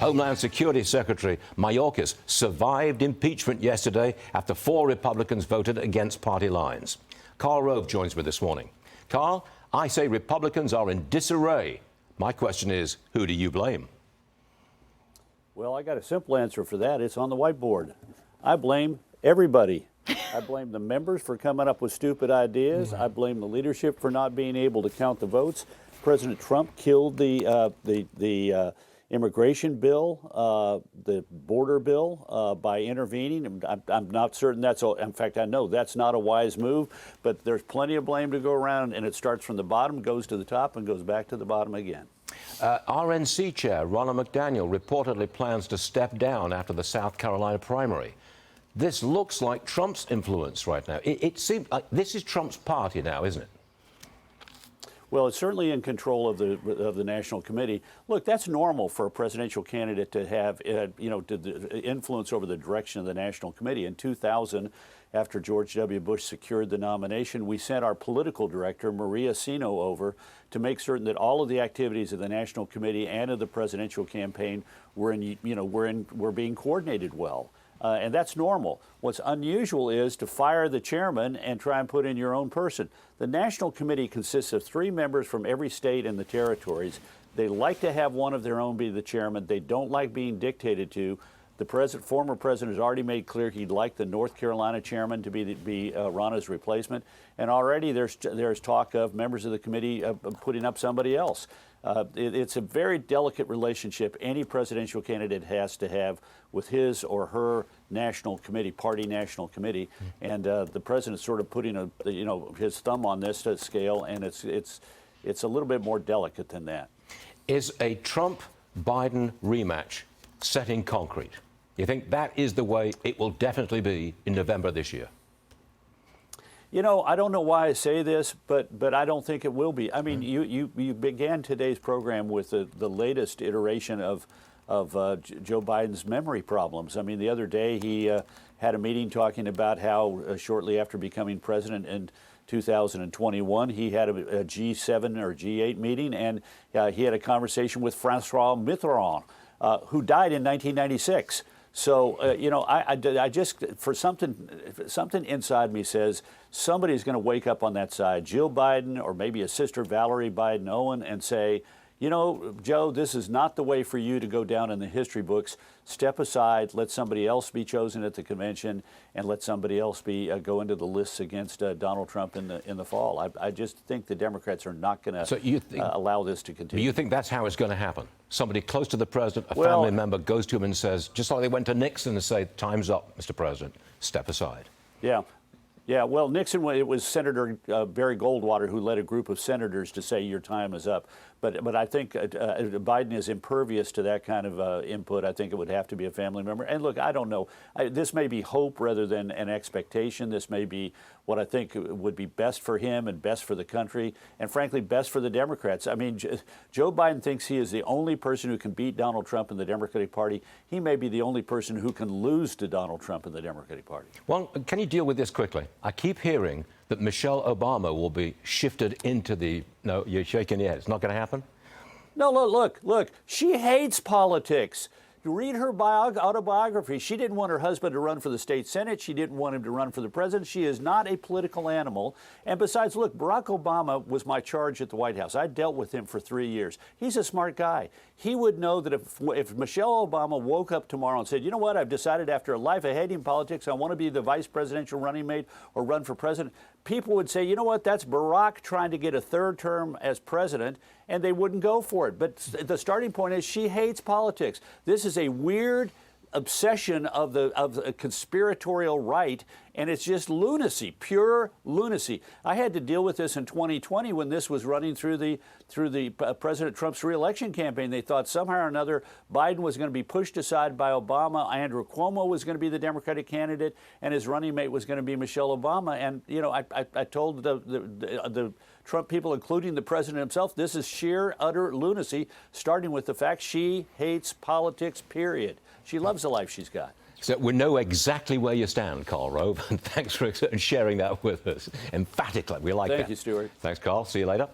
Homeland Security Secretary Mayorkas survived impeachment yesterday after 4 Republicans voted against party lines. Karl Rove joins me this morning. Karl, I say Republicans are in disarray. My question is, who do you blame? Well, I got a simple answer for that. It's on the whiteboard. I blame everybody. I blame the members for coming up with stupid ideas. I blame the leadership for not being able to count the votes. President Trump killed the immigration bill, the border bill, by intervening. I'm not certain that's all. In fact, I know that's not a wise move, but there's plenty of blame to go around, and it starts from the bottom, goes to the top, and goes back to the bottom again. RNC Chair Ronald McDaniel reportedly plans to step down after the South Carolina primary. This looks like Trump's influence right now. It seems like this is Trump's party now, isn't it? Well, it's certainly in control of the National Committee. Look, that's normal for a presidential candidate to have, influence over the direction of the National Committee. In 2000, after George W. Bush secured the nomination, we sent our political director, Maria Sino, over to make certain that all of the activities of the National Committee and of the presidential campaign were being coordinated well. And that's normal. What's unusual is to fire the chairman and try and put in your own person. The National Committee consists of 3 members from every state and the territories. They like to have one of their own be the chairman. They don't like being dictated to. The former president has already made clear he'd like the North Carolina chairman to be Rana's replacement. And already there's talk of members of the committee putting up somebody else. It's a very delicate relationship any presidential candidate has to have with his or her national committee, party national committee, and the president's sort of putting his thumb on this scale, and it's a little bit more delicate than that. Is a Trump-Biden rematch set in concrete? You think that is the way it will definitely be in November this year? You know, I don't know why I say this, but I don't think it will be. I mean, you began today's program with the latest iteration of Joe Biden's memory problems. I mean, the other day he had a meeting talking about how shortly after becoming president in 2021, he had a G7 or G8 meeting, and he had a conversation with Francois Mitterrand, who died in 1996. So, I just, for something inside me says somebody's going to wake up on that side, Jill Biden or maybe a sister Valerie Biden Owen, and say, you know, Joe, this is not the way for you to go down in the history books. Step aside, let somebody else be chosen at the convention, and let somebody else go into the lists against Donald Trump in the fall. I just think the Democrats are not going to allow this to continue. You think that's how it's going to happen? Somebody close to the president, a family member, goes to him and says, just like they went to Nixon and say, "Time's up, Mr. President, step aside." Yeah. Yeah, well, Nixon, it was Senator Barry Goldwater who led a group of senators to say your time is up. But I think Biden is impervious to that kind of input. I think it would have to be a family member. And look, I don't know. This may be hope rather than an expectation. This may be what I think would be best for him and best for the country and, frankly, best for the Democrats. I mean, Joe Biden thinks he is the only person who can beat Donald Trump in the Democratic Party. He may be the only person who can lose to Donald Trump in the Democratic Party. Well, can you deal with this quickly? I keep hearing that Michelle Obama will be shifted into the... No, you're shaking your head. It's not going to happen? No, look. She hates politics. Read her autobiography. She didn't want her husband to run for the state senate. She didn't want him to run for the president. She is not a political animal. And besides, look, Barack Obama was my charge at the White House. I dealt with him for 3 years. He's a smart guy. He would know that if Michelle Obama woke up tomorrow and said, you know what, I've decided after a life of hating politics, I want to be the vice presidential running mate or run for president, people would say, you know what, that's Barack trying to get a 3rd term as president, and they wouldn't go for it. But the starting point is she hates politics. This is a weird obsession of the conspiratorial right, and it's just lunacy, pure lunacy. I had to deal with this in 2020 when this was running through the President Trump's reelection campaign. They thought somehow or another Biden was going to be pushed aside by Obama. Andrew Cuomo was going to be the Democratic candidate, and his running mate was going to be Michelle Obama. And you know, I told the Trump people, including the president himself, this is sheer, utter lunacy, starting with the fact she hates politics, period. She loves the life she's got. So we know exactly where you stand, Karl Rove, and thanks for sharing that with us emphatically. We like that. Thank you, Stuart. Thanks, Karl. See you later.